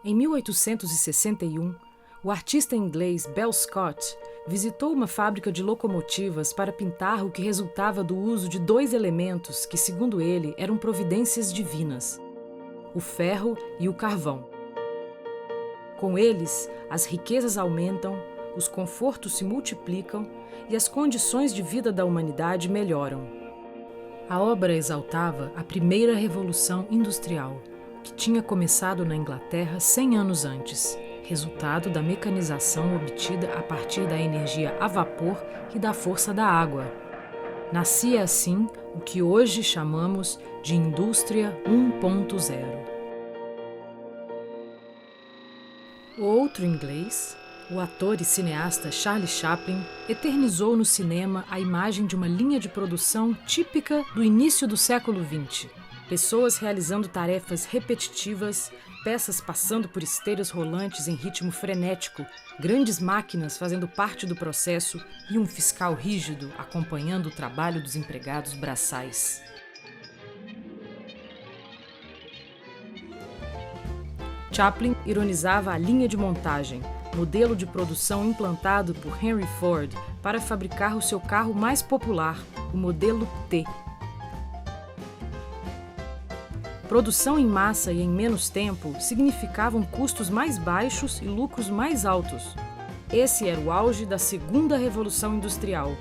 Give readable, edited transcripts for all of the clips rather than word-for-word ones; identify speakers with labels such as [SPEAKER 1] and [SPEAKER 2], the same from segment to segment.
[SPEAKER 1] Em 1861, o artista inglês Bell Scott visitou uma fábrica de locomotivas para pintar o que resultava do uso de dois elementos que, segundo ele, eram providências divinas: o ferro e o carvão. Com eles, as riquezas aumentam, os confortos se multiplicam e as condições de vida da humanidade melhoram. A obra exaltava a primeira revolução industrial, que tinha começado na Inglaterra 100 anos antes, resultado da mecanização obtida a partir da energia a vapor e da força da água. Nascia assim o que hoje chamamos de Indústria 1.0. O outro inglês, o ator e cineasta Charlie Chaplin, eternizou no cinema a imagem de uma linha de produção típica do início do século XX. Pessoas realizando tarefas repetitivas, peças passando por esteiras rolantes em ritmo frenético, grandes máquinas fazendo parte do processo e um fiscal rígido acompanhando o trabalho dos empregados braçais. Chaplin ironizava a linha de montagem, modelo de produção implantado por Henry Ford para fabricar o seu carro mais popular, o modelo T. Produção em massa e em menos tempo significavam custos mais baixos e lucros mais altos. Esse era o auge da segunda revolução industrial,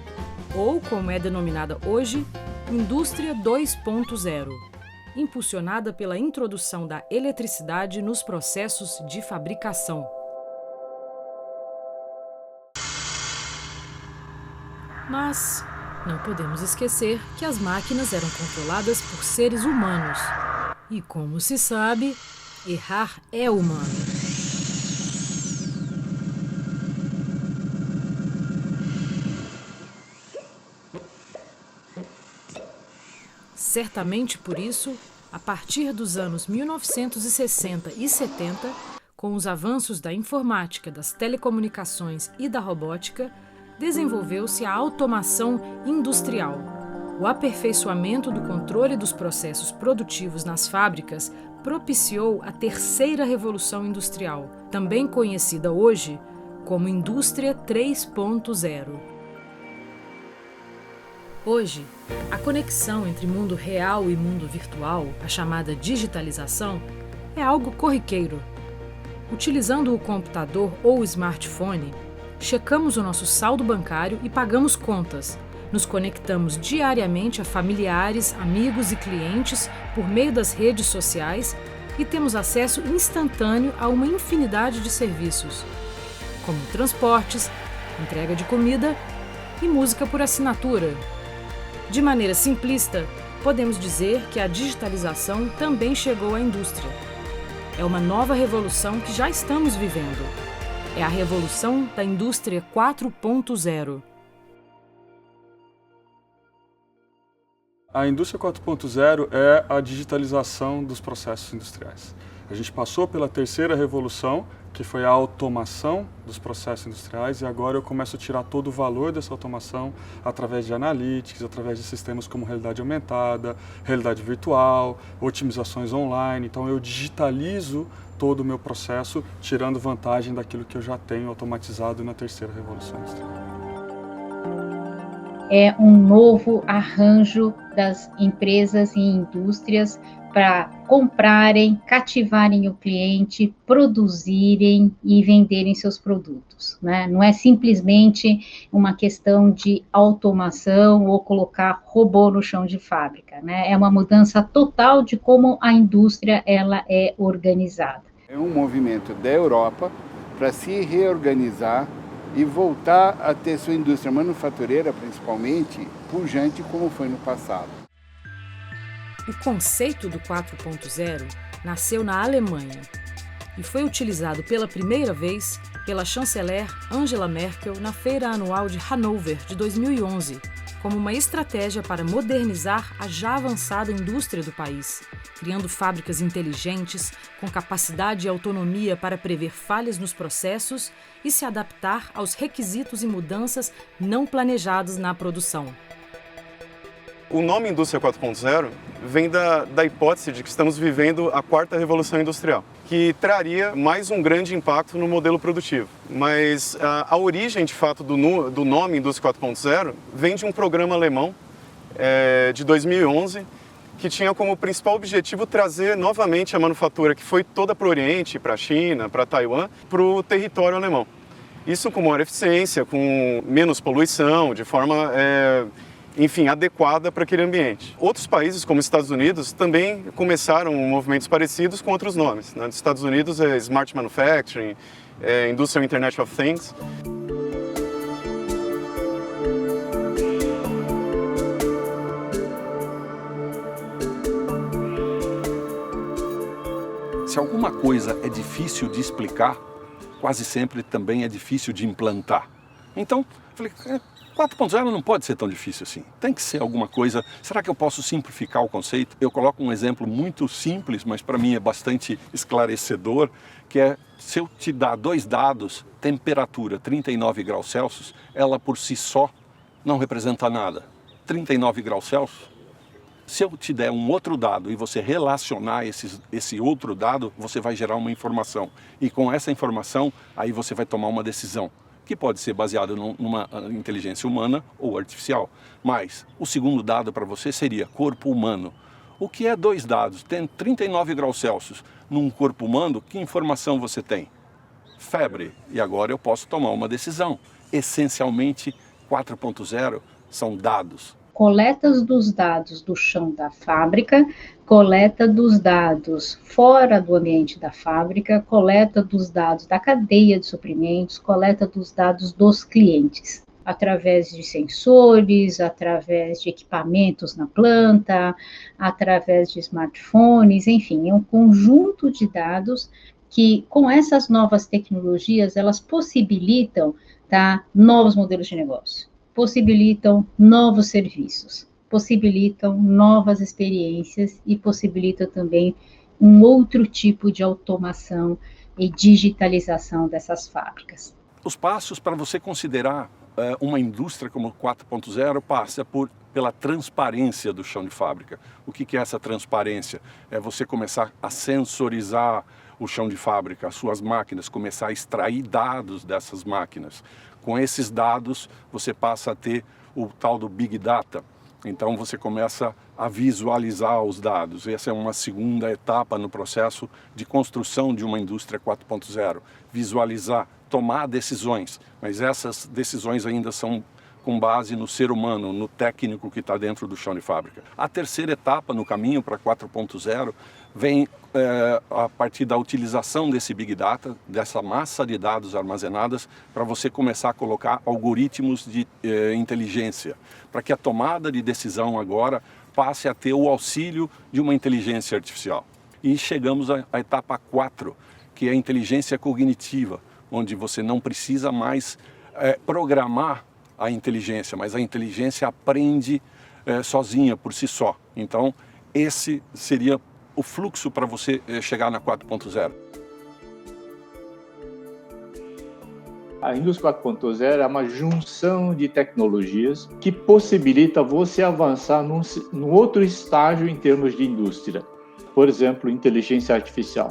[SPEAKER 1] ou, como é denominada hoje, Indústria 2.0, impulsionada pela introdução da eletricidade nos processos de fabricação. Mas não podemos esquecer que as máquinas eram controladas por seres humanos. E como se sabe, errar é humano. Certamente por isso, a partir dos anos 1960 e 70, com os avanços da informática, das telecomunicações e da robótica, desenvolveu-se a automação industrial. O aperfeiçoamento do controle dos processos produtivos nas fábricas propiciou a terceira revolução industrial, também conhecida hoje como Indústria 3.0. Hoje, a conexão entre mundo real e mundo virtual, a chamada digitalização, é algo corriqueiro. Utilizando o computador ou o smartphone, checamos o nosso saldo bancário e pagamos contas. Nos conectamos diariamente a familiares, amigos e clientes por meio das redes sociais e temos acesso instantâneo a uma infinidade de serviços, como transportes, entrega de comida e música por assinatura. De maneira simplista, podemos dizer que a digitalização também chegou à indústria. É uma nova revolução que já estamos vivendo. É a revolução da Indústria 4.0.
[SPEAKER 2] A indústria 4.0 é a digitalização dos processos industriais. A gente passou pela terceira revolução, que foi a automação dos processos industriais, e agora eu começo a tirar todo o valor dessa automação através de analytics, através de sistemas como realidade aumentada, realidade virtual, otimizações online. Então eu digitalizo todo o meu processo, tirando vantagem daquilo que eu já tenho automatizado na terceira revolução industrial.
[SPEAKER 3] É um novo arranjo das empresas e indústrias para comprarem, cativarem o cliente, produzirem e venderem seus produtos, né? Não é simplesmente uma questão de automação ou colocar robô no chão de fábrica, né? É uma mudança total de como a indústria ela é organizada.
[SPEAKER 4] É um movimento da Europa para se reorganizar e voltar a ter sua indústria manufatureira, principalmente, pujante como foi no passado.
[SPEAKER 1] O conceito do 4.0 nasceu na Alemanha e foi utilizado pela primeira vez pela chanceler Angela Merkel na Feira Anual de Hannover de 2011, como uma estratégia para modernizar a já avançada indústria do país, criando fábricas inteligentes, com capacidade e autonomia para prever falhas nos processos e se adaptar aos requisitos e mudanças não planejados na produção.
[SPEAKER 5] O nome Indústria 4.0 vem da hipótese de que estamos vivendo a quarta revolução industrial, que traria mais um grande impacto no modelo produtivo. Mas a origem, de fato, do nome Indústria 4.0 vem de um programa alemão de 2011, que tinha como principal objetivo trazer novamente a manufatura que foi toda para o Oriente, para a China, para Taiwan, para o território alemão. Isso com maior eficiência, com menos poluição, de forma, enfim, adequada para aquele ambiente. Outros países, como os Estados Unidos, também começaram movimentos parecidos com outros nomes. Nos Estados Unidos é Smart Manufacturing, Industrial Internet of Things.
[SPEAKER 6] Se alguma coisa é difícil de explicar, quase sempre também é difícil de implantar. Então, falei, 4.0 não pode ser tão difícil assim. Tem que ser alguma coisa. Será que eu posso simplificar o conceito? Eu coloco um exemplo muito simples, mas para mim é bastante esclarecedor, que é, se eu te dar 2 dados, temperatura 39 graus Celsius, ela por si só não representa nada. 39 graus Celsius. Se eu te der um outro dado e você relacionar esse outro dado, você vai gerar uma informação. E com essa informação, aí você vai tomar uma decisão, que pode ser baseada numa inteligência humana ou artificial. Mas o segundo dado para você seria corpo humano. O que é 2 dados? Tem 39 graus Celsius num corpo humano, que informação você tem? Febre. E agora eu posso tomar uma decisão. Essencialmente, 4.0 são dados.
[SPEAKER 3] Coletas dos dados do chão da fábrica, coleta dos dados fora do ambiente da fábrica, coleta dos dados da cadeia de suprimentos, coleta dos dados dos clientes, através de sensores, através de equipamentos na planta, através de smartphones, enfim, é um conjunto de dados que, com essas novas tecnologias, elas possibilitam, tá, novos modelos de negócio. Possibilitam novos serviços, possibilitam novas experiências e possibilitam também um outro tipo de automação e digitalização dessas fábricas.
[SPEAKER 6] Os passos para você considerar uma indústria como 4.0 passa pela transparência do chão de fábrica. O que é essa transparência? É você começar a sensorizar o chão de fábrica, as suas máquinas, começar a extrair dados dessas máquinas. Com esses dados, você passa a ter o tal do Big Data. Então, você começa a visualizar os dados. Essa é uma segunda etapa no processo de construção de uma indústria 4.0. Visualizar, tomar decisões, mas essas decisões ainda são com base no ser humano, no técnico que está dentro do chão de fábrica. A terceira etapa no caminho para 4.0 vem a partir da utilização desse Big Data, dessa massa de dados armazenadas, para você começar a colocar algoritmos de inteligência, para que a tomada de decisão agora passe a ter o auxílio de uma inteligência artificial. E chegamos à etapa 4, que é a inteligência cognitiva, onde você não precisa mais programar a inteligência, mas a inteligência aprende sozinha, por si só. Então, esse seria o fluxo para você chegar na 4.0.
[SPEAKER 7] A indústria 4.0 é uma junção de tecnologias que possibilita você avançar num outro estágio em termos de indústria. Por exemplo, inteligência artificial,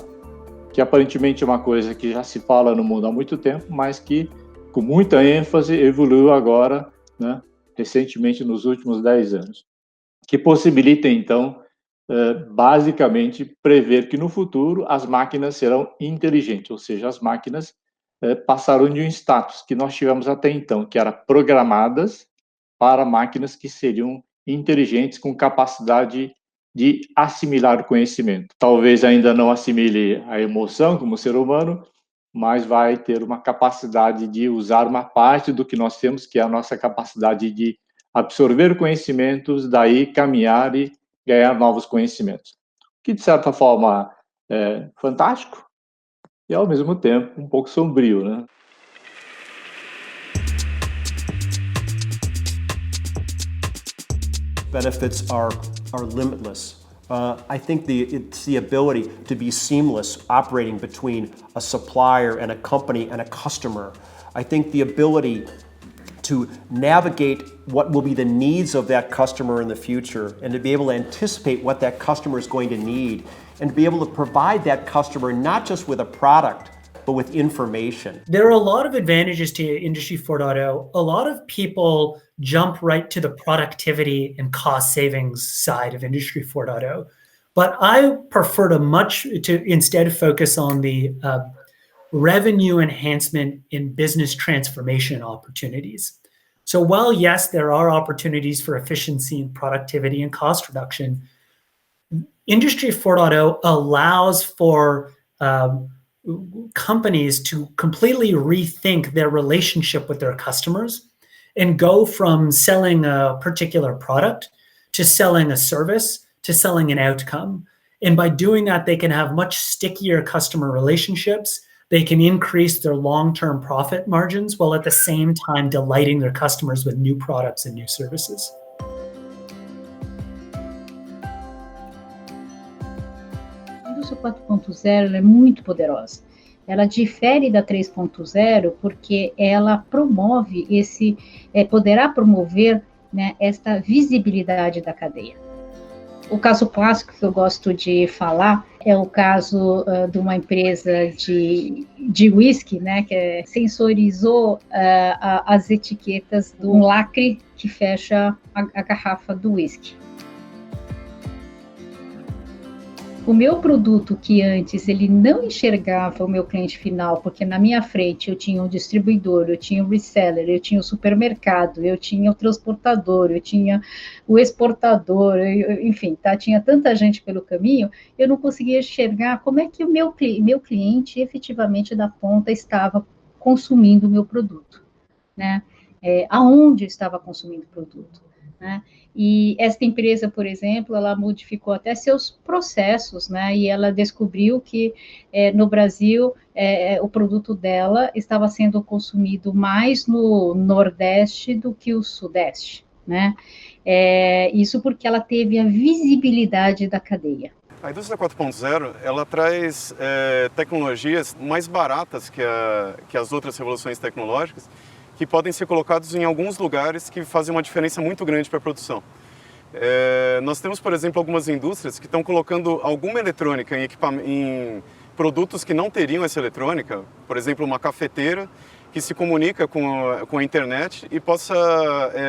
[SPEAKER 7] que aparentemente é uma coisa que já se fala no mundo há muito tempo, mas que com muita ênfase evoluiu agora, né, recentemente nos últimos 10 anos, que possibilita então basicamente prever que no futuro as máquinas serão inteligentes, ou seja, as máquinas passaram de um status que nós tivemos até então, que era programadas, para máquinas que seriam inteligentes, com capacidade de assimilar o conhecimento. Talvez ainda não assimile a emoção como ser humano, mas vai ter uma capacidade de usar uma parte do que nós temos, que é a nossa capacidade de absorver conhecimentos, daí caminhar e ganhar novos conhecimentos. Que, de certa forma, é fantástico e, ao mesmo tempo, um pouco sombrio, né?
[SPEAKER 8] Benefits are limitless. I think it's the ability to be seamless operating between a supplier and a company and a customer. I think the ability to navigate what will be the needs of that customer in the future and to be able to anticipate what that customer is going to need and to be able to provide that customer not just with a product, but with information.
[SPEAKER 9] There are a lot of advantages to Industry 4.0. A lot of people jump right to the productivity and cost savings side of Industry 4.0. But I prefer to instead focus on the revenue enhancement in business transformation opportunities. So while, yes, there are opportunities for efficiency and productivity and cost reduction, Industry 4.0 allows for companies to completely rethink their relationship with their customers and go from selling a particular product to selling a service to selling an outcome. And by doing that, they can have much stickier customer relationships. They can increase their long-term profit margins while at the same time delighting their customers with new products and new services.
[SPEAKER 3] A indústria 4.0 é muito poderosa. Ela difere da 3.0 porque ela promove poderá promover, né, esta visibilidade da cadeia. O caso clássico que eu gosto de falar é o caso de uma empresa de whisky, né, que sensorizou as etiquetas de um lacre que fecha a garrafa do whisky. O meu produto, que antes ele não enxergava o meu cliente final, porque na minha frente eu tinha um distribuidor, eu tinha um reseller, eu tinha o supermercado, eu tinha o transportador, eu tinha o exportador, enfim, tinha tanta gente pelo caminho, eu não conseguia enxergar como é que o meu cliente efetivamente da ponta estava consumindo o meu produto, né? Aonde eu estava consumindo o produto, né? E esta empresa, por exemplo, ela modificou até seus processos, né? E ela descobriu que no Brasil o produto dela estava sendo consumido mais no Nordeste do que o Sudeste, né? Isso porque ela teve a visibilidade da cadeia.
[SPEAKER 5] A indústria 4.0, ela traz tecnologias mais baratas que as outras revoluções tecnológicas, que podem ser colocados em alguns lugares que fazem uma diferença muito grande para a produção. Nós temos, por exemplo, algumas indústrias que estão colocando alguma eletrônica em produtos que não teriam essa eletrônica, por exemplo, uma cafeteira que se comunica com a internet e possa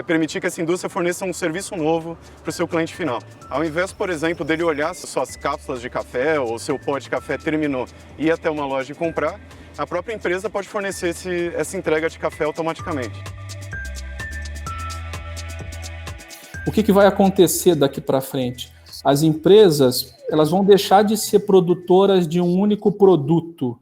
[SPEAKER 5] permitir que essa indústria forneça um serviço novo para o seu cliente final. Ao invés, por exemplo, dele olhar se suas cápsulas de café ou seu pó de café terminou e ir até uma loja e comprar, a própria empresa pode fornecer essa entrega de café automaticamente.
[SPEAKER 10] O que vai acontecer daqui para frente? As empresas elas vão deixar de ser produtoras de um único produto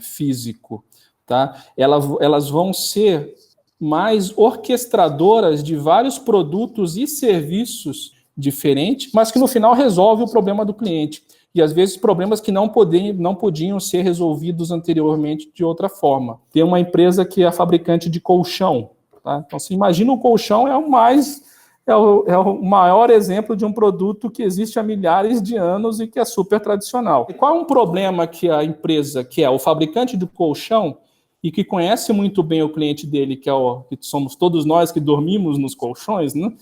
[SPEAKER 10] físico, tá? Elas vão ser mais orquestradoras de vários produtos e serviços diferentes, mas que no final resolve o problema do cliente. E às vezes problemas que não podiam ser resolvidos anteriormente de outra forma. Tem uma empresa que é fabricante de colchão, tá? Então, se imagina, o colchão é o maior exemplo de um produto que existe há milhares de anos e que é super tradicional. E qual é um problema que a empresa, que é o fabricante do colchão, e que conhece muito bem o cliente dele, que somos todos nós que dormimos nos colchões, né?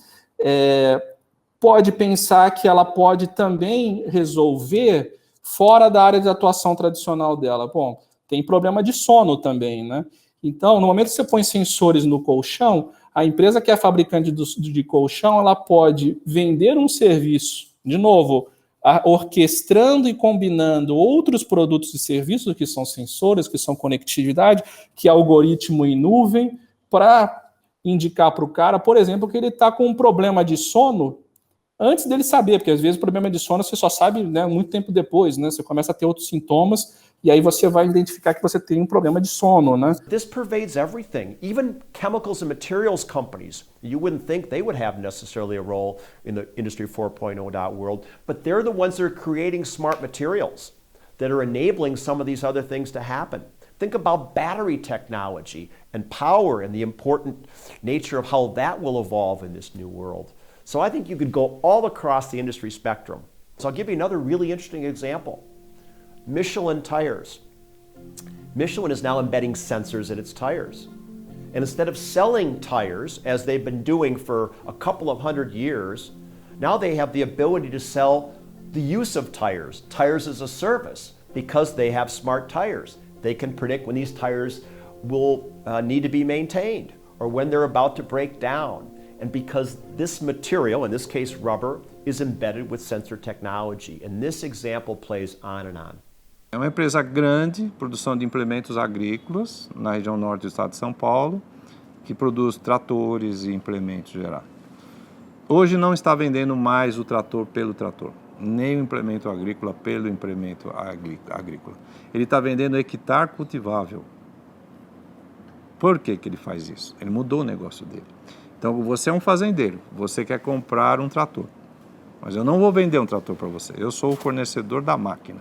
[SPEAKER 10] Pode pensar que ela pode também resolver fora da área de atuação tradicional dela. Bom, tem problema de sono também, né? Então, no momento que você põe sensores no colchão, a empresa que é fabricante de colchão, ela pode vender um serviço, de novo, orquestrando e combinando outros produtos e serviços, que são sensores, que são conectividade, que é algoritmo em nuvem, para indicar para o cara, por exemplo, que ele está com um problema de sono, antes dele saber, porque às vezes o problema de sono você só sabe, né, muito tempo depois, né? Você começa a ter outros sintomas e aí você vai identificar que você tem um problema de sono, né?
[SPEAKER 8] This pervades everything, even chemicals and materials companies. You wouldn't think they would have necessarily a role in the Industry 4.0 world, but they're the ones that are creating smart materials that are enabling some of these other things to happen. Think about battery technology and power and the important nature of how that will evolve in this new world. So I think you could go all across the industry spectrum. So I'll give you another really interesting example. Michelin tires. Michelin is now embedding sensors in its tires. And instead of selling tires, as they've been doing for a couple of 100 years, now they have the ability to sell the use of tires as a service, because they have smart tires. They can predict when these tires will need to be maintained or when they're about to break down. And because this material, in this case rubber, is embedded with sensor technology. And this example plays on and on.
[SPEAKER 11] É uma empresa grande, produção de implementos agrícolas na região norte do estado de São Paulo, que produz tratores e implementos gerais. Hoje não está vendendo mais o trator pelo trator, nem o implemento agrícola pelo implemento agrícola. Ele está vendendo hectare cultivável. Por que ele faz isso? Ele mudou o negócio dele. Então você é um fazendeiro, você quer comprar um trator, mas eu não vou vender um trator para você, eu sou o fornecedor da máquina.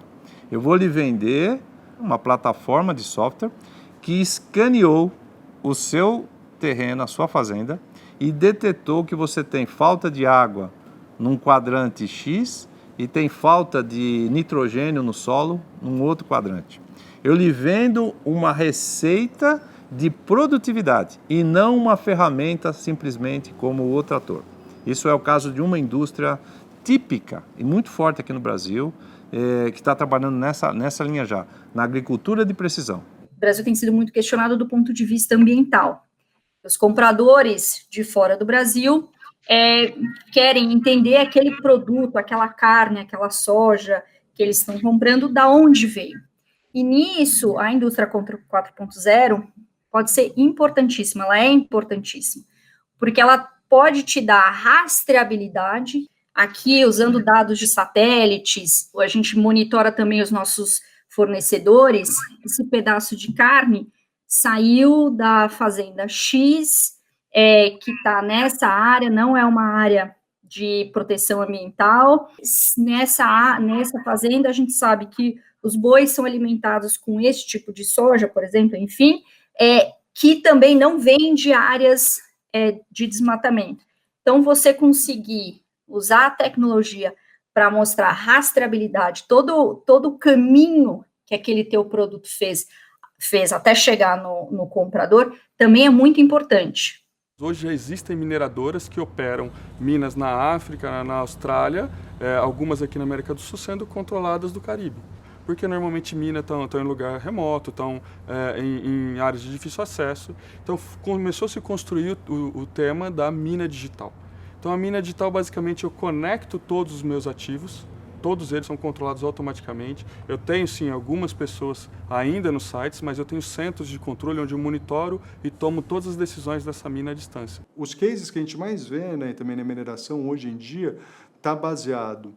[SPEAKER 11] Eu vou lhe vender uma plataforma de software que escaneou o seu terreno, a sua fazenda, e detetou que você tem falta de água num quadrante X e tem falta de nitrogênio no solo num outro quadrante. Eu lhe vendo uma receita de produtividade e não uma ferramenta simplesmente como o trator. Isso é o caso de uma indústria típica e muito forte aqui no Brasil, que está trabalhando nessa linha já, na agricultura de precisão.
[SPEAKER 12] O Brasil tem sido muito questionado do ponto de vista ambiental. Os compradores de fora do Brasil querem entender aquele produto, aquela carne, aquela soja que eles estão comprando, da onde veio. E nisso, a indústria 4.0 pode ser importantíssima, ela é importantíssima, porque ela pode te dar rastreabilidade. Aqui, usando dados de satélites, a gente monitora também os nossos fornecedores. Esse pedaço de carne saiu da fazenda X, que está nessa área, não é uma área de proteção ambiental. Nessa fazenda, a gente sabe que os bois são alimentados com esse tipo de soja, por exemplo, enfim, que também não vem de áreas de desmatamento. Então, você conseguir usar a tecnologia para mostrar rastreabilidade, todo o caminho que aquele teu produto fez até chegar no comprador, também é muito importante.
[SPEAKER 2] Hoje já existem mineradoras que operam minas na África, na Austrália, algumas aqui na América do Sul sendo controladas do Caribe. Porque normalmente minas estão em lugar remoto, estão em áreas de difícil acesso. Então começou a se construir o tema da mina digital. Então a mina digital, basicamente, eu conecto todos os meus ativos, todos eles são controlados automaticamente. Eu tenho, sim, algumas pessoas ainda nos sites, mas eu tenho centros de controle onde eu monitoro e tomo todas as decisões dessa mina à distância.
[SPEAKER 13] Os cases que a gente mais vê, né, também na mineração hoje em dia, está baseado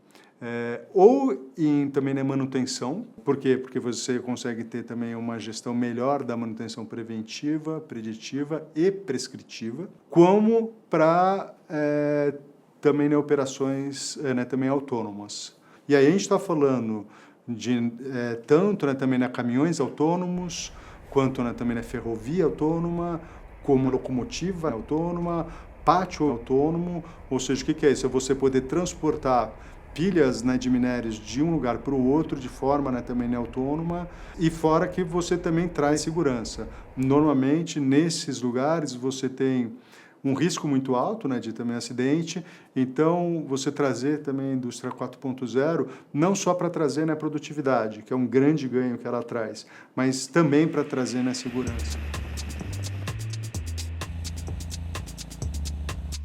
[SPEAKER 13] ou também na manutenção. Por quê? Porque você consegue ter também uma gestão melhor da manutenção preventiva, preditiva e prescritiva, como para também operações também autônomas. E aí a gente está falando de tanto também caminhões autônomos, quanto também na ferrovia autônoma, como locomotiva autônoma, pátio autônomo, ou seja, o que é isso? É você poder transportar pilhas de minérios de um lugar para o outro de forma também autônoma, e fora que você também traz segurança. Normalmente, nesses lugares, você tem um risco muito alto de também acidente, então você trazer também a indústria 4.0, não só para trazer produtividade, que é um grande ganho que ela traz, mas também para trazer segurança.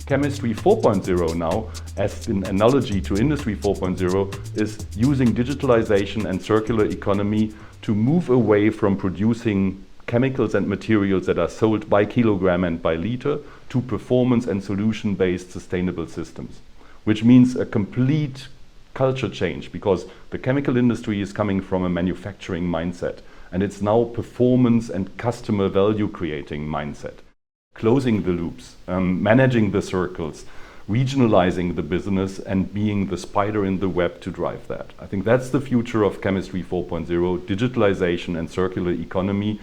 [SPEAKER 14] Chemistry 4.0 now, as an analogy to Industry 4.0, is using digitalization and circular economy to move away from producing chemicals and materials that are sold by kilogram and by liter to performance and solution-based sustainable systems, which means a complete culture change, because the chemical industry is coming from a manufacturing mindset, and it's now performance and customer value creating mindset. Closing the loops, managing the circles, regionalizing the business, and being the spider in the web to drive that. I think that's the future of Chemistry 4.0, digitalization and circular economy.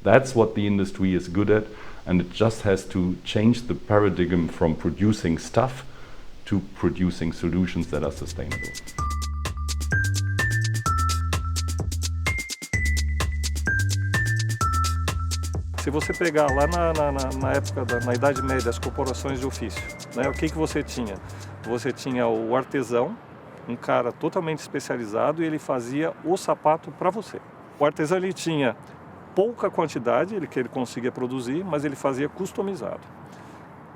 [SPEAKER 14] That's what the industry is good at, and it just has to change the paradigm from producing stuff to producing solutions that are sustainable.
[SPEAKER 15] Se você pegar lá na época, na Idade Média, as corporações de ofício, né, o que você tinha? Você tinha o artesão, um cara totalmente especializado, e ele fazia o sapato para você. O artesão ele tinha pouca quantidade que ele conseguia produzir, mas ele fazia customizado.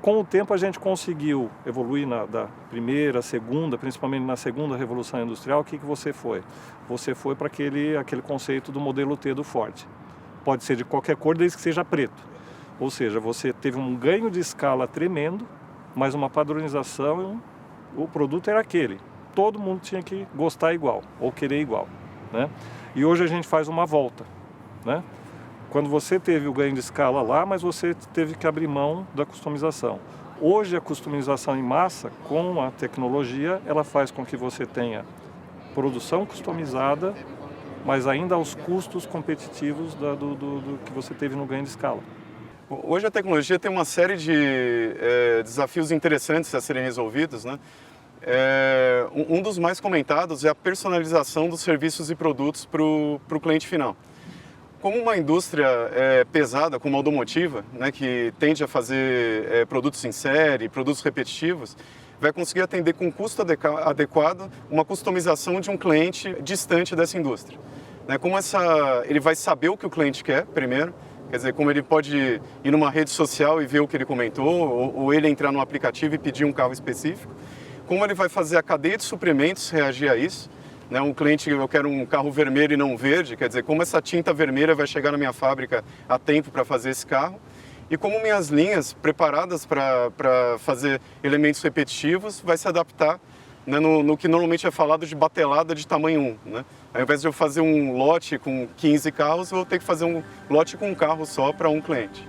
[SPEAKER 15] Com o tempo a gente conseguiu evoluir da primeira, segunda, principalmente na segunda revolução industrial. O que você foi? Você foi para aquele conceito do modelo T do Ford. Pode ser de qualquer cor, desde que seja preto. Ou seja, você teve um ganho de escala tremendo, mas uma padronização, o produto era aquele. Todo mundo tinha que gostar igual, ou querer igual, né? E hoje a gente faz uma volta, né? Quando você teve o ganho de escala lá, mas você teve que abrir mão da customização. Hoje a customização em massa, com a tecnologia, ela faz com que você tenha produção customizada, mas ainda aos custos competitivos do que você teve no ganho de escala.
[SPEAKER 5] Hoje a tecnologia tem uma série de desafios interessantes a serem resolvidos, né? Um dos mais comentados é a personalização dos serviços e produtos para o cliente final. Como uma indústria pesada, como a automotiva, né, que tende a fazer produtos em série, produtos repetitivos, vai conseguir atender com custo adequado uma customização de um cliente distante dessa indústria. Né, ele vai saber o que o cliente quer, primeiro, quer dizer, como ele pode ir numa rede social e ver o que ele comentou, ou ele entrar no aplicativo e pedir um carro específico. Como ele vai fazer a cadeia de suprimentos reagir a isso. Né, um cliente, eu quero um carro vermelho e não verde, quer dizer, como essa tinta vermelha vai chegar na minha fábrica a tempo para fazer esse carro. E como minhas linhas preparadas para fazer elementos repetitivos vai se adaptar, né, no que normalmente é falado de batelada de tamanho 1. Né? Ao invés de eu fazer um lote com 15 carros, eu vou ter que fazer um lote com um carro só para um cliente.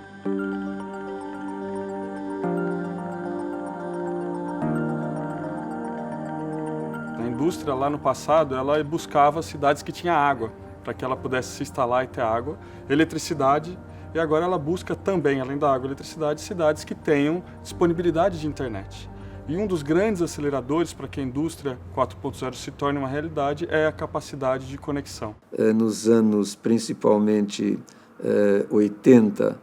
[SPEAKER 2] A indústria lá no passado, ela buscava cidades que tinham água, para que ela pudesse se instalar e ter água, eletricidade, e agora ela busca também, além da água e eletricidade, cidades que tenham disponibilidade de internet. E um dos grandes aceleradores para que a indústria 4.0 se torne uma realidade é a capacidade de conexão.
[SPEAKER 16] Nos anos principalmente 80,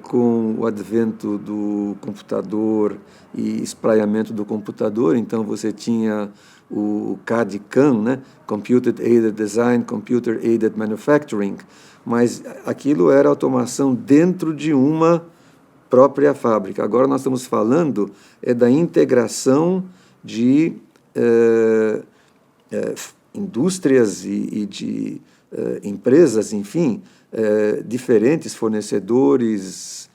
[SPEAKER 16] com o advento do computador e espraiamento do computador, então você tinha o CAD/CAM, né? Computer Aided Design, Computer Aided Manufacturing, mas aquilo era automação dentro de uma própria fábrica. Agora nós estamos falando da integração de indústrias e de empresas, enfim, diferentes fornecedores,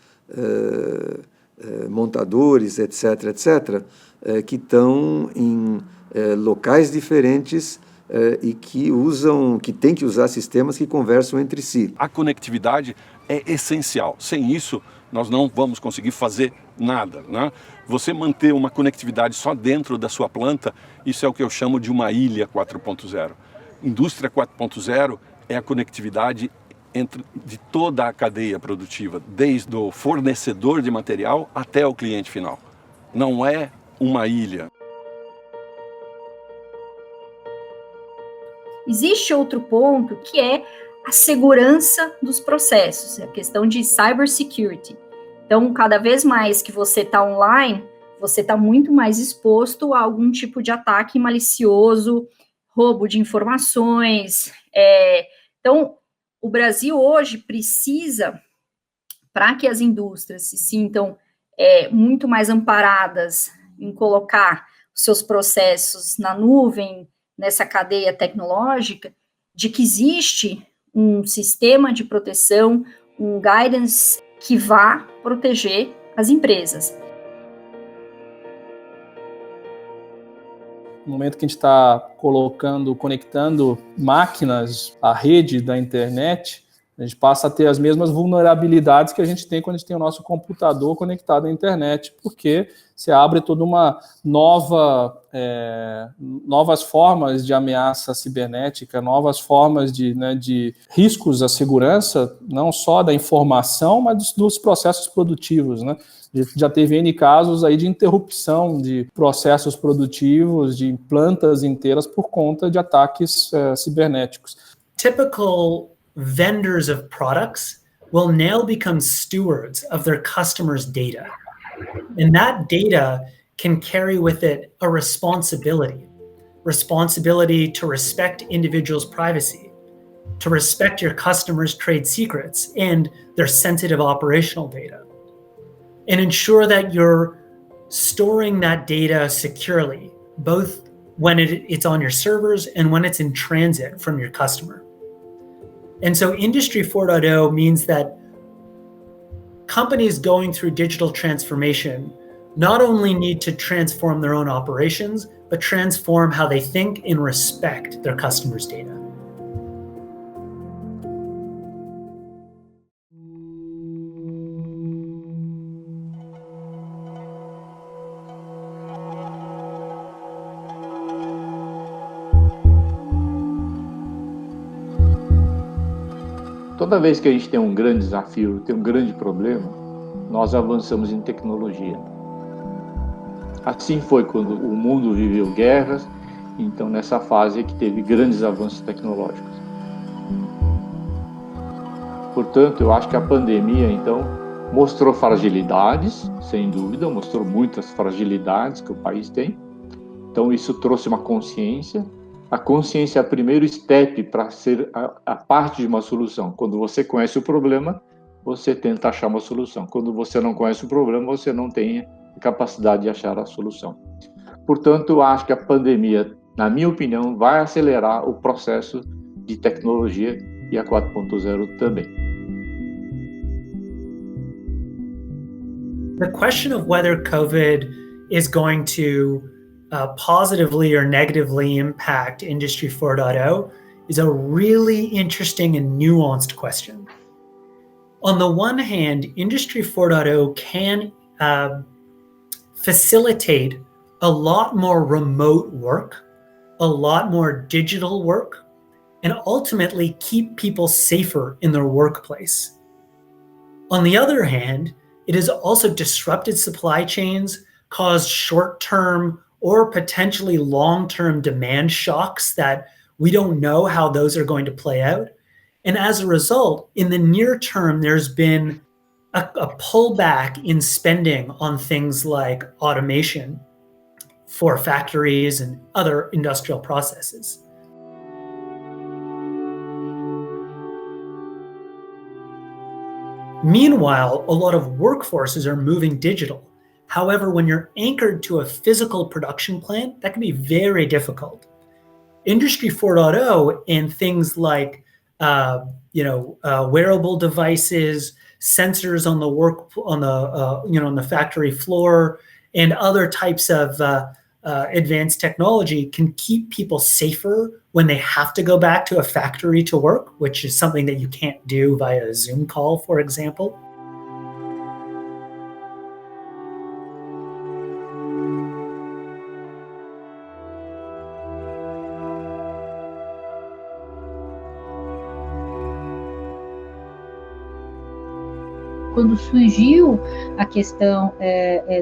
[SPEAKER 16] montadores, etc., etc., que estão em locais diferentes e que têm que usar sistemas que conversam entre si.
[SPEAKER 6] A conectividade é essencial. Sem isso, nós não vamos conseguir fazer nada, né? Você manter uma conectividade só dentro da sua planta, isso é o que eu chamo de uma ilha 4.0. Indústria 4.0 é a conectividade de toda a cadeia produtiva, desde o fornecedor de material até o cliente final. Não é uma ilha.
[SPEAKER 12] Existe outro ponto que é a segurança dos processos, a questão de cybersecurity. Então, cada vez mais que você está online, você está muito mais exposto a algum tipo de ataque malicioso, roubo de informações. Então, o Brasil hoje precisa, para que as indústrias se sintam muito mais amparadas em colocar os seus processos na nuvem, nessa cadeia tecnológica, de que existe um sistema de proteção, um guidance que vá proteger as empresas.
[SPEAKER 10] No momento que a gente está conectando máquinas à rede da internet, a gente passa a ter as mesmas vulnerabilidades que a gente tem quando a gente tem o nosso computador conectado à internet, porque você abre toda uma novas formas de ameaça cibernética, novas formas de riscos à segurança, não só da informação, mas dos processos produtivos, né? Já teve N casos aí de interrupção de processos produtivos, de plantas inteiras por conta de ataques cibernéticos.
[SPEAKER 9] Typical vendors of products will now become stewards of their customers' data. And that data can carry with it a responsibility to respect individuals' privacy, to respect your customers' trade secrets and their sensitive operational data, and ensure that you're storing that data securely, both when it's on your servers and when it's in transit from your customer. And so Industry 4.0 means that companies going through digital transformation not only need to transform their own operations, but transform how they think and respect their customers' data.
[SPEAKER 7] Toda vez que a gente tem um grande desafio, tem um grande problema, nós avançamos em tecnologia. Assim foi quando o mundo viveu guerras, então nessa fase é que teve grandes avanços tecnológicos. Portanto, eu acho que a pandemia, então, mostrou fragilidades, sem dúvida, mostrou muitas fragilidades que o país tem. Então isso trouxe uma consciência. A consciência é o primeiro step para ser a parte de uma solução. Quando você conhece o problema, você tenta achar uma solução. Quando você não conhece o problema, você não tem a capacidade de achar a solução. Portanto, eu acho que a pandemia, na minha opinião, vai acelerar o processo de tecnologia e a 4.0 também.
[SPEAKER 9] The question of whether COVID is going to positively or negatively impact Industry 4.0 is a really interesting and nuanced question. On the one hand, Industry 4.0 can facilitate a lot more remote work, a lot more digital work, and ultimately keep people safer in their workplace. On the other hand, it has also disrupted supply chains, caused short-term or potentially long-term demand shocks that we don't know how those are going to play out. And as a result, in the near term, there's been a pullback in spending on things like automation for factories and other industrial processes. Meanwhile, a lot of workforces are moving digital. However, when you're anchored to a physical production plant, that can be very difficult. Industry 4.0 and things like wearable devices, sensors on the factory floor, and other types of advanced technology can keep people safer when they have to go back to a factory to work, which is something that you can't do via a Zoom call, for example.
[SPEAKER 3] Quando surgiu a questão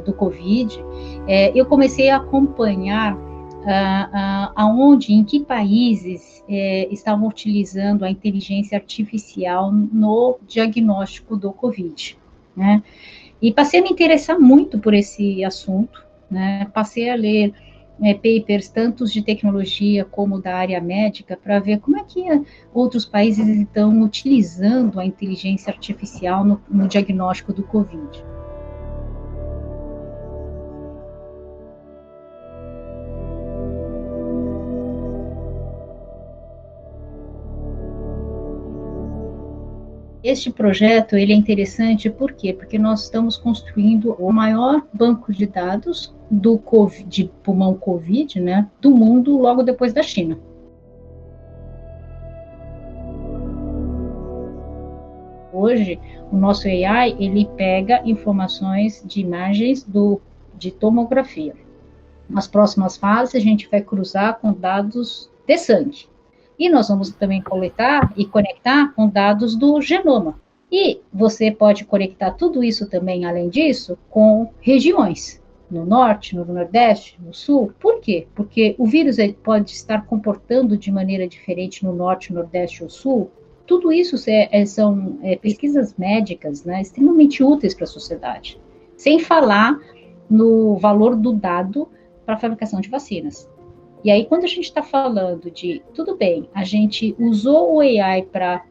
[SPEAKER 3] do Covid, eu comecei a acompanhar em que países estavam utilizando a inteligência artificial no diagnóstico do Covid, né? E passei a me interessar muito por esse assunto, né? Passei a ler papers, tanto de tecnologia como da área médica, para ver como é que outros países estão utilizando a inteligência artificial no diagnóstico do Covid. Este projeto ele é interessante por quê? Porque nós estamos construindo o maior banco de dados do COVID, de pulmão COVID, né, do mundo, logo depois da China. Hoje, o nosso AI, ele pega informações de imagens de tomografia. Nas próximas fases, a gente vai cruzar com dados de sangue. E nós vamos também coletar e conectar com dados do genoma. E você pode conectar tudo isso também, além disso, com regiões, no norte, no nordeste, no sul. Por quê? Porque o vírus pode estar comportando de maneira diferente no norte, nordeste ou sul, Tudo isso são pesquisas médicas, né, extremamente úteis para a sociedade, sem falar no valor do dado para a fabricação de vacinas. E aí, quando a gente está falando de, tudo bem, a gente usou o AI para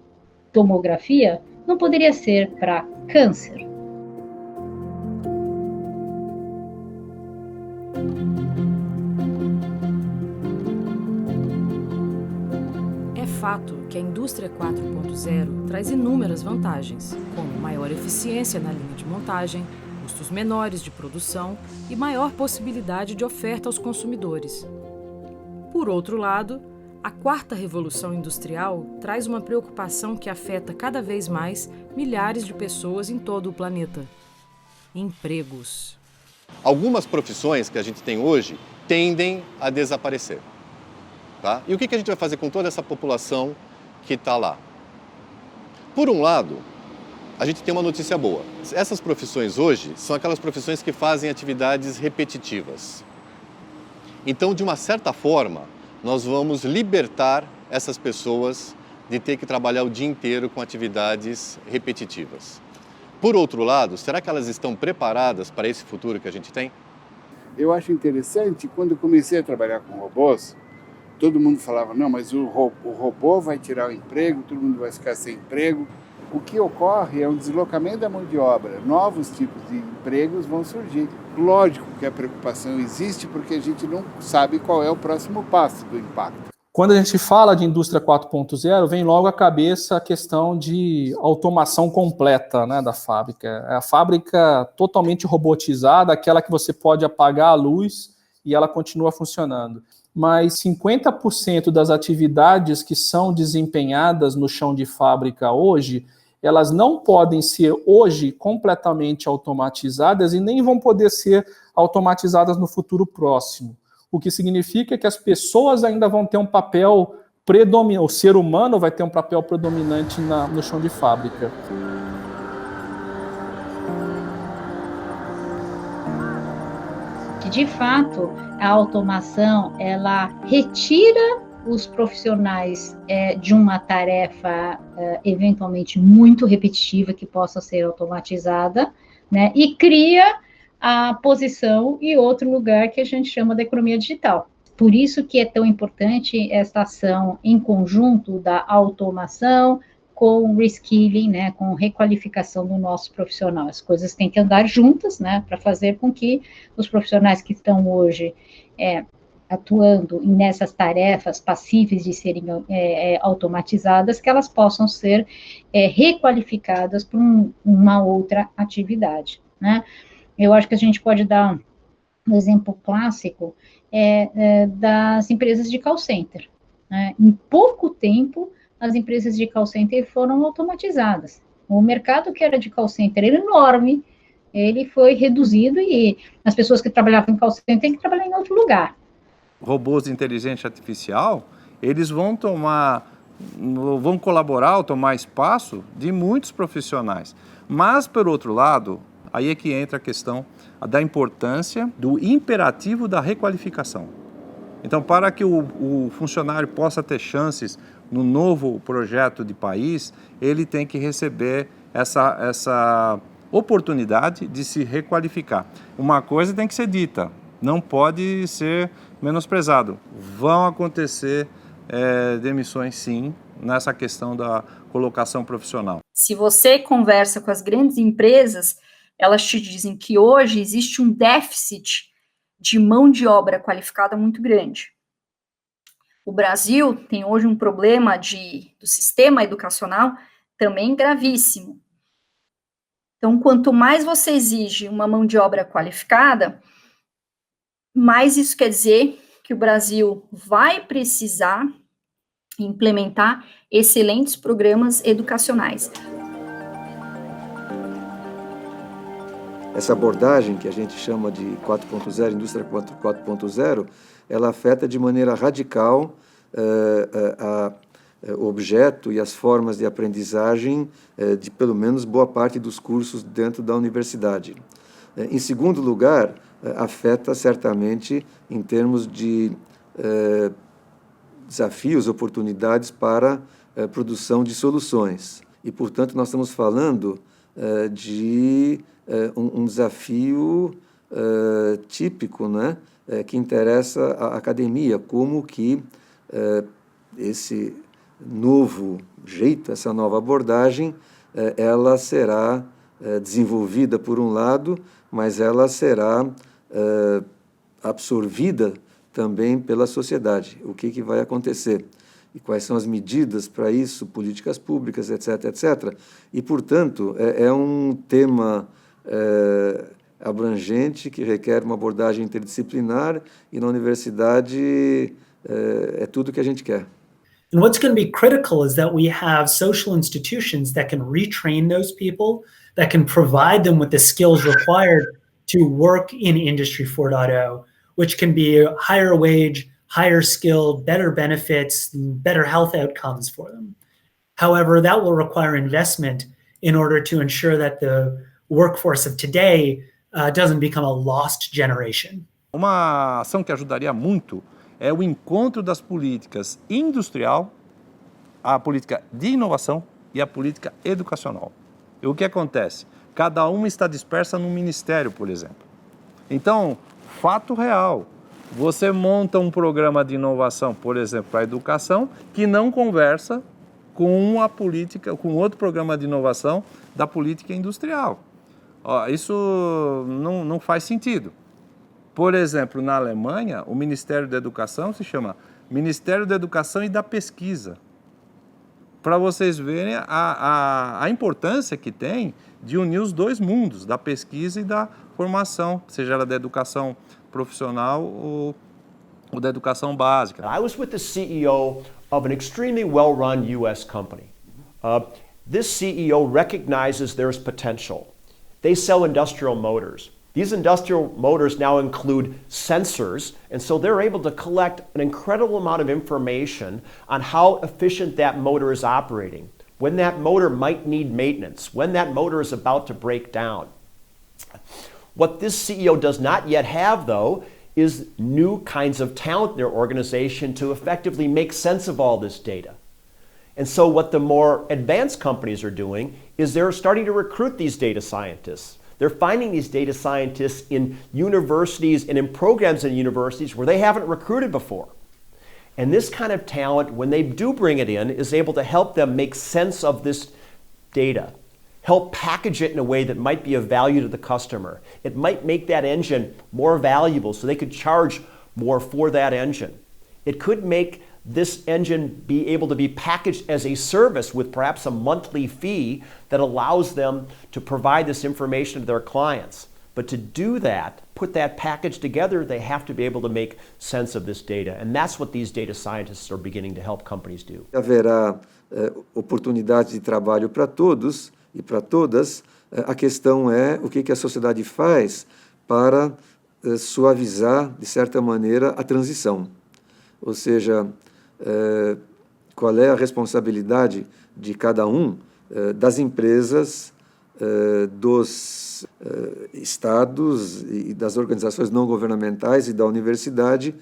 [SPEAKER 3] tomografia, não poderia ser para câncer?
[SPEAKER 1] É fato que a indústria 4.0 traz inúmeras vantagens, como maior eficiência na linha de montagem, custos menores de produção e maior possibilidade de oferta aos consumidores. Por outro lado, a quarta revolução industrial traz uma preocupação que afeta cada vez mais milhares de pessoas em todo o planeta: empregos.
[SPEAKER 5] Algumas profissões que a gente tem hoje tendem a desaparecer. Tá? E o que a gente vai fazer com toda essa população que está lá? Por um lado, a gente tem uma notícia boa. Essas profissões hoje são aquelas profissões que fazem atividades repetitivas. Então, de uma certa forma, nós vamos libertar essas pessoas de ter que trabalhar o dia inteiro com atividades repetitivas. Por outro lado, será que elas estão preparadas para esse futuro que a gente tem?
[SPEAKER 4] Eu acho interessante, quando eu comecei a trabalhar com robôs, todo mundo falava, não, mas o robô vai tirar o emprego, todo mundo vai ficar sem emprego. O que ocorre é um deslocamento da mão de obra, novos tipos de empregos vão surgir. Lógico que a preocupação existe porque a gente não sabe qual é o próximo passo do impacto.
[SPEAKER 10] Quando a gente fala de indústria 4.0, vem logo à cabeça a questão de automação completa, né, da fábrica. É a fábrica totalmente robotizada, aquela que você pode apagar a luz e ela continua funcionando. Mas 50% das atividades que são desempenhadas no chão de fábrica hoje, elas não podem ser hoje completamente automatizadas e nem vão poder ser automatizadas no futuro próximo. O que significa que as pessoas ainda vão ter um papel predominante, o ser humano vai ter um papel predominante no chão de fábrica.
[SPEAKER 3] De fato, a automação, ela retira os profissionais de uma tarefa eventualmente muito repetitiva que possa ser automatizada, né, e cria a posição e outro lugar que a gente chama de economia digital. Por isso que é tão importante esta ação em conjunto da automação com reskilling, né, com requalificação do nosso profissional. As coisas têm que andar juntas, né, para fazer com que os profissionais que estão hoje atuando nessas tarefas passíveis de serem automatizadas, que elas possam ser requalificadas para uma outra atividade, né. Eu acho que a gente pode dar um exemplo clássico das empresas de call center, né. Em pouco tempo, as empresas de call center foram automatizadas. O mercado que era de call center era enorme, ele foi reduzido e as pessoas que trabalhavam em call center têm que trabalhar em outro lugar.
[SPEAKER 11] Robôs de inteligência artificial, eles vão colaborar ou tomar espaço de muitos profissionais. Mas, por outro lado, aí é que entra a questão da importância do imperativo da requalificação. Então, para que o funcionário possa ter chances no novo projeto de país, ele tem que receber essa oportunidade de se requalificar. Uma coisa tem que ser dita, não pode ser menosprezado. Vão acontecer demissões, sim, nessa questão da colocação profissional.
[SPEAKER 12] Se você conversa com as grandes empresas, elas te dizem que hoje existe um déficit de mão de obra qualificada muito grande. O Brasil tem hoje um problema do sistema educacional também gravíssimo. Então, quanto mais você exige uma mão de obra qualificada, mais isso quer dizer que o Brasil vai precisar implementar excelentes programas educacionais.
[SPEAKER 16] Essa abordagem que a gente chama de 4.0, indústria 4.0, ela afeta de maneira radical o objeto e as formas de aprendizagem de pelo menos boa parte dos cursos dentro da universidade. Em segundo lugar, afeta certamente em termos de desafios, oportunidades para produção de soluções. E, portanto, nós estamos falando de um desafio típico, né, que interessa à academia, como que esse novo jeito, essa nova abordagem, ela será desenvolvida por um lado, mas ela será absorvida também pela sociedade. O que vai acontecer? E quais são as medidas para isso, políticas públicas, etc., etc. E, portanto, é um tema abrangente que requer uma abordagem interdisciplinar e na universidade é tudo que a gente quer.
[SPEAKER 9] And what's going to be critical is that we have social institutions that can retrain those people, that can provide them with the skills required to work in Industry 4.0, which can be higher wage, higher skilled, better benefits, better health outcomes for them. However, that will require investment in order to ensure that the workforce of today doesn't become a lost generation.
[SPEAKER 11] Uma ação que ajudaria muito é o encontro das políticas industrial, a política de inovação e a política educacional. E o que acontece? Cada uma está dispersa num ministério, por exemplo. Então, fato real, você monta um programa de inovação, por exemplo, para a educação, que não conversa com a política, com outro programa de inovação da política industrial. Isso não faz sentido. Por exemplo, na Alemanha, o Ministério da Educação se chama Ministério da Educação e da Pesquisa. Para vocês verem a importância que tem de unir os dois mundos, da pesquisa e da formação, seja ela da educação profissional ou da educação básica.
[SPEAKER 8] I was with the CEO of an extremely well-run U.S. company. This CEO recognizes there's potential. They sell industrial motors. These industrial motors now include sensors, and so they're able to collect an incredible amount of information on how efficient that motor is operating, when that motor might need maintenance, when that motor is about to break down. What this CEO does not yet have, though, is new kinds of talent in their organization to effectively make sense of all this data. And so what the more advanced companies are doing is they're starting to recruit these data scientists. They're finding these data scientists in universities and in programs in universities where they haven't recruited before. And this kind of talent, when they do bring it in, is able to help them make sense of this data, help package it in a way that might be of value to the customer. It might make that engine more valuable so they could charge more for that engine. It could make this engine be able to be packaged as a service with perhaps a monthly fee that allows them to provide this information to their clients. But to do that, put that package together, they have to be able to make sense of this data. And that's what these data scientists are beginning to help companies do.
[SPEAKER 16] Haverá oportunidades de trabalho para todos e para todas. A questão é o que a sociedade faz para suavizar, de certa maneira, a transição. Ou seja, qual é a responsabilidade de cada um, das empresas, dos estados e das organizações não governamentais e da universidade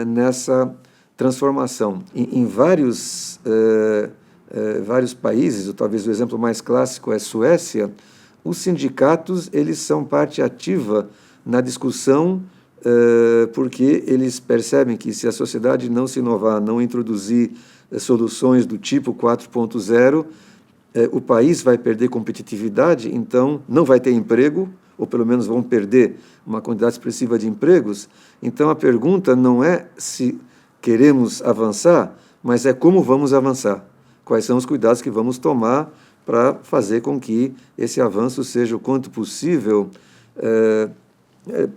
[SPEAKER 16] nessa transformação. Em vários países, ou talvez o exemplo mais clássico é a Suécia, os sindicatos eles são parte ativa na discussão porque eles percebem que se a sociedade não se inovar, não introduzir soluções do tipo 4.0, o país vai perder competitividade, então não vai ter emprego, ou pelo menos vão perder uma quantidade expressiva de empregos. Então a pergunta não é se queremos avançar, mas é como vamos avançar. Quais são os cuidados que vamos tomar para fazer com que esse avanço seja o quanto possível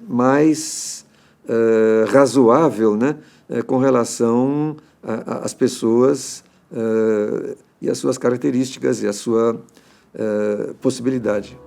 [SPEAKER 16] mais razoável, né, com relação às pessoas e às suas características e à sua possibilidade.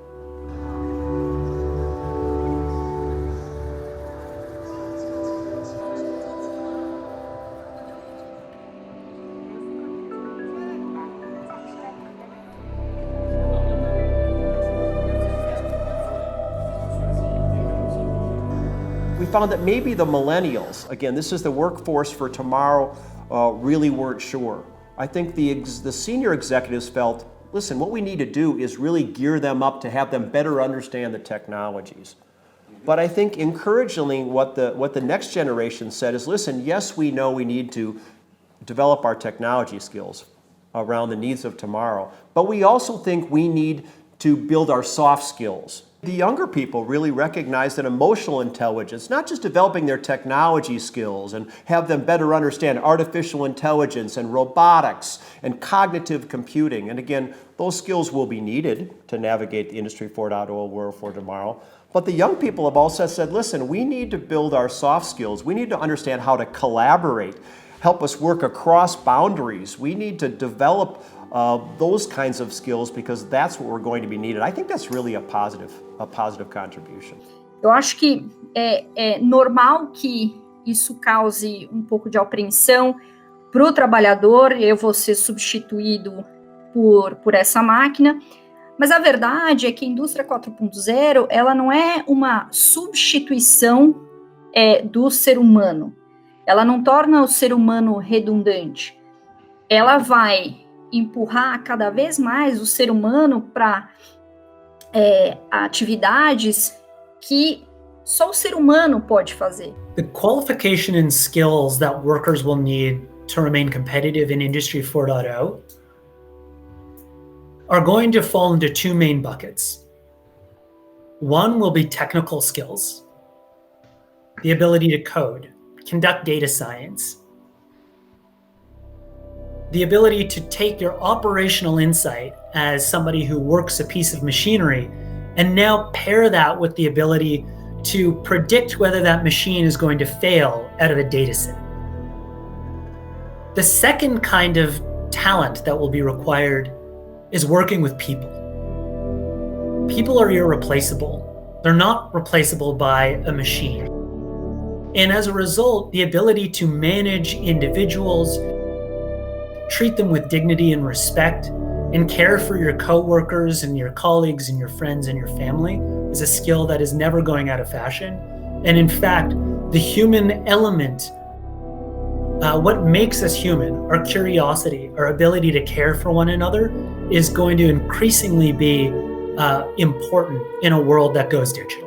[SPEAKER 8] We found that maybe the millennials, again, this is the workforce for tomorrow, really weren't sure. I think the senior executives felt, listen, what we need to do is really gear them up to have them better understand the technologies. But I think encouragingly what the next generation said is, listen, yes, we know we need to develop our technology skills around the needs of tomorrow, but we also think we need to build our soft skills. The younger people really recognize that emotional intelligence, not just developing their technology skills and have them better understand artificial intelligence and robotics and cognitive computing. And again, those skills will be needed to navigate the Industry 4.0 world for tomorrow. But the young people have also said, listen, we need to build our soft skills. We need to understand how to collaborate, help us work across boundaries. We need to develop those kinds of skills because that's what we're going to be needed. I think that's really a positive contribution.
[SPEAKER 12] Eu acho que é normal que isso cause um pouco de apreensão para o trabalhador. Eu vou ser substituído por essa máquina. Mas a verdade é que a indústria 4.0 ela não é uma substituição do ser humano. Ela não torna o ser humano redundante. Ela vai empurrar cada vez mais o ser humano para atividades que só o ser humano pode fazer.
[SPEAKER 9] The qualification and skills that workers will need to remain competitive in Industry 4.0 are going to fall into two main buckets. One will be technical skills, the ability to code, conduct data science, the ability to take your operational insight as somebody who works a piece of machinery and now pair that with the ability to predict whether that machine is going to fail out of a data set. The second kind of talent that will be required is working with people. People are irreplaceable. They're not replaceable by a machine. And as a result, the ability to manage individuals, treat them with dignity and respect, and care for your coworkers and your colleagues and your friends and your family is a skill that is never going out of fashion. And in fact, the human element, what makes us human, our curiosity, our ability to care for one another, is going to increasingly be important in a world that goes digital.